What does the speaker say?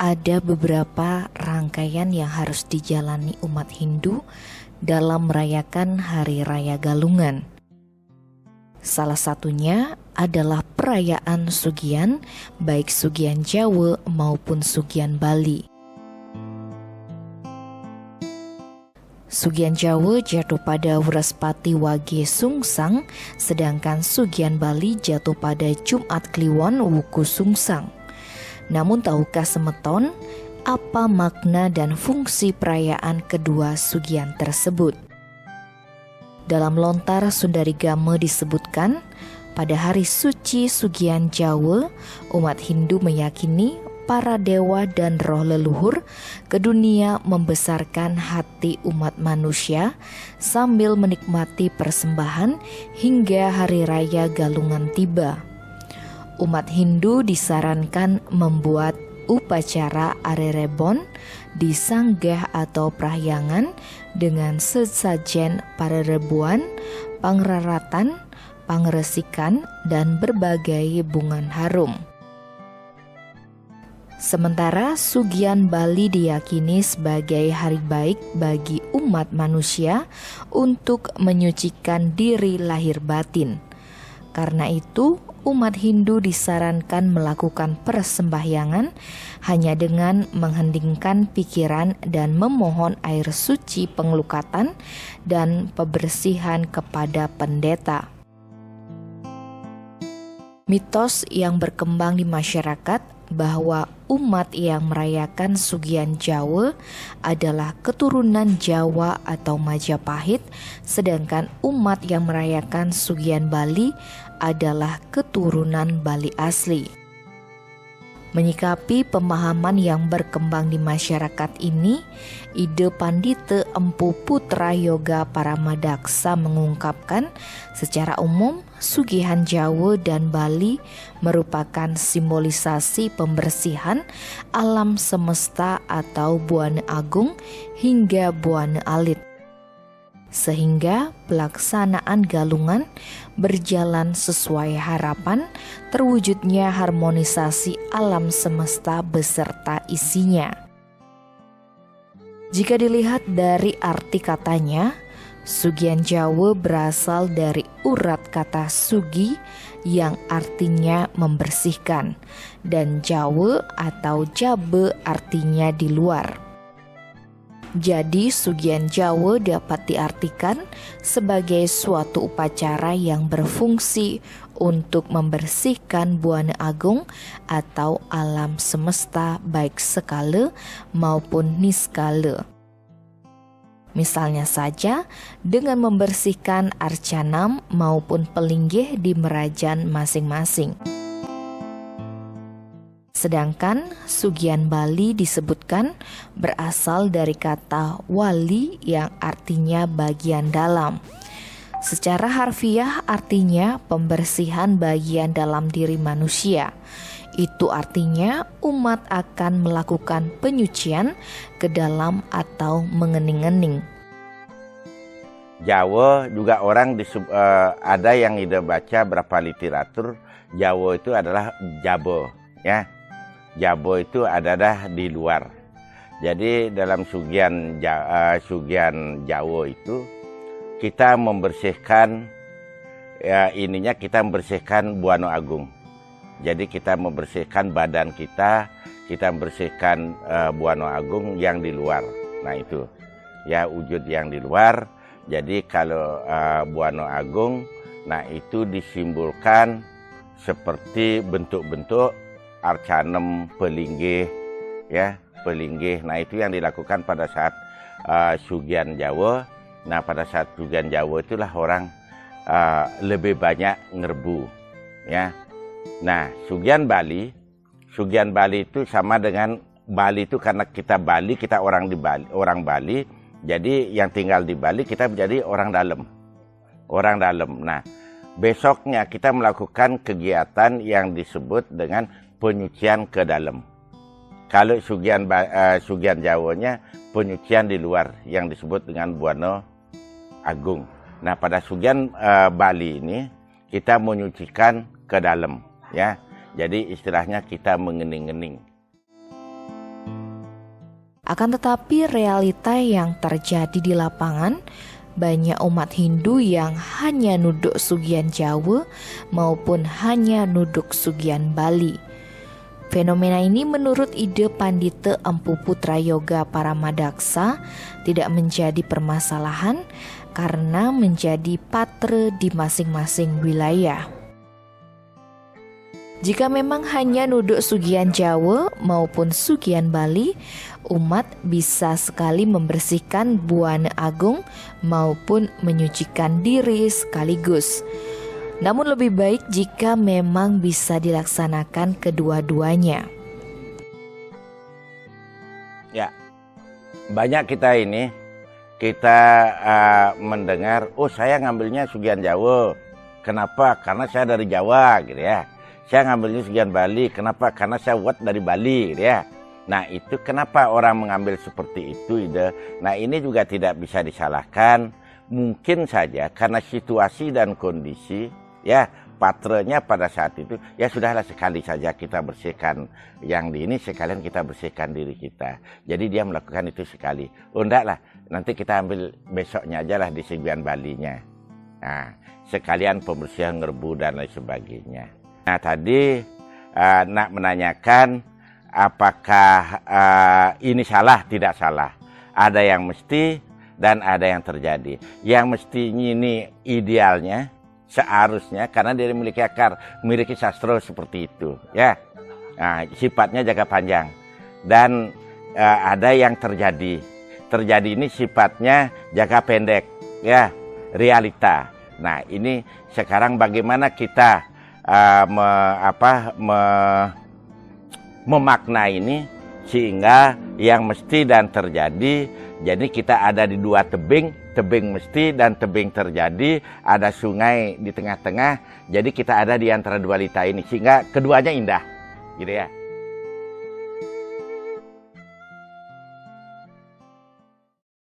Ada beberapa rangkaian yang harus dijalani umat Hindu dalam merayakan Hari Raya Galungan. Salah satunya adalah perayaan Sugian, baik Sugian Jawa maupun Sugian Bali. Sugian Jawa jatuh pada Wrespati Wage Sungsang, sedangkan Sugian Bali jatuh pada Jumat Kliwon Wuku Sungsang. Namun tahukah semeton apa makna dan fungsi perayaan kedua Sugian tersebut? Dalam lontar Sundarigama disebutkan, pada hari suci Sugian Jawa, umat Hindu meyakini para dewa dan roh leluhur ke dunia membesarkan hati umat manusia sambil menikmati persembahan hingga hari raya Galungan tiba. Umat Hindu disarankan membuat upacara arerebon di sanggah atau prahyangan dengan sesajen parerebuan, pangraratan, pangresikan, dan berbagai bungan harum. Sementara Sugian Bali diyakini sebagai hari baik bagi umat manusia untuk menyucikan diri lahir batin. Karena itu, umat Hindu disarankan melakukan persembahyangan hanya dengan menghendingkan pikiran dan memohon air suci pengelukatan dan pembersihan kepada pendeta. Mitos yang berkembang di masyarakat bahwa umat yang merayakan Sugian Jawa adalah keturunan Jawa atau Majapahit, sedangkan umat yang merayakan Sugian Bali adalah keturunan Bali asli. Menyikapi pemahaman yang berkembang di masyarakat ini, ide Pandita Empu Putra Yoga Paramadaksa mengungkapkan, secara umum Sugihan Jawa dan Bali merupakan simbolisasi pembersihan alam semesta atau Buana Agung hingga Buana Alit. Sehingga pelaksanaan galungan berjalan sesuai harapan terwujudnya harmonisasi alam semesta beserta isinya. Jika dilihat dari arti katanya, Sugian Jawa berasal dari urat kata sugi yang artinya membersihkan, dan Jawa atau jabe artinya di luar. Jadi Sugian Jawa dapat diartikan sebagai suatu upacara yang berfungsi untuk membersihkan Buana Agung atau alam semesta baik skala maupun niskala. Misalnya saja dengan membersihkan arcanam maupun pelinggih di merajan masing-masing. Sedangkan Sugian Bali disebutkan berasal dari kata wali yang artinya bagian dalam. Secara harfiah artinya pembersihan bagian dalam diri manusia. Itu artinya umat akan melakukan penyucian ke dalam atau mengening-ening. Jawa juga orang ada yang ide baca berapa literatur, Jawa itu adalah Jabo, ya. Jabo itu adalah di luar. Jadi dalam Sugian Jawa itu kita membersihkan kita membersihkan Buana Agung. Jadi kita membersihkan badan kita membersihkan Buana Agung yang di luar. Nah itu ya wujud yang di luar. Jadi kalau Buana Agung, nah itu disimbolkan seperti bentuk-bentuk arcanem, pelinggih, ya pelinggih. Nah itu yang dilakukan pada saat Sugian Jawa. Nah pada saat Sugian Jawa itulah orang lebih banyak ngerbu, ya. Nah Sugian Bali itu sama dengan Bali itu karena kita Bali, kita orang di Bali, orang Bali. Jadi yang tinggal di Bali kita menjadi orang dalam. Nah besoknya kita melakukan kegiatan yang disebut dengan penyucian ke dalam. Kalau Sugian Jawanya penyucian di luar yang disebut dengan Buana Agung. Nah pada Sugian Bali ini kita menyucikan ke dalam, ya. Jadi istilahnya kita mengening-ening. Akan tetapi realita yang terjadi di lapangan, banyak umat Hindu yang hanya nuduk Sugian Jawa maupun hanya nuduk Sugian Bali. Fenomena ini menurut ide Pandita Empu Putra Yoga Paramadaksa tidak menjadi permasalahan karena menjadi patra di masing-masing wilayah. Jika memang hanya nuduk Sugian Jawa maupun Sugian Bali, umat bisa sekali membersihkan Buana Agung maupun menyucikan diri sekaligus. Namun lebih baik jika memang bisa dilaksanakan kedua-duanya. Ya, banyak kita mendengar, oh saya ngambilnya Sugian Jawa. Kenapa? Karena saya dari Jawa gitu ya. Saya ngambilnya Sugian Bali. Kenapa? Karena saya dari Bali gitu ya. Nah itu kenapa orang mengambil seperti itu ide. Nah ini juga tidak bisa disalahkan. Mungkin saja karena situasi dan kondisi ya patrenya pada saat itu ya sudahlah sekali saja kita bersihkan yang di ini, sekalian kita bersihkan diri kita. Jadi dia melakukan itu sekali. Oh enggak lah, nanti kita ambil besoknya aja lah di Sugian Balinya. Nah sekalian pembersihan ngerbu dan lain sebagainya. Nah tadi nak menanyakan apakah ini salah, tidak salah. Ada yang mesti dan ada yang terjadi. Yang mestinya ini idealnya seharusnya karena dia memiliki akar, memiliki sastra seperti itu ya. Nah, sifatnya jangka panjang dan ada yang terjadi ini sifatnya jangka pendek ya, realita. Nah ini sekarang bagaimana kita memaknai ini sehingga yang mesti dan terjadi. Jadi kita ada di dua tebing mesti dan tebing terjadi, ada sungai di tengah-tengah. Jadi kita ada di antara dualita ini sehingga keduanya indah, gitu ya.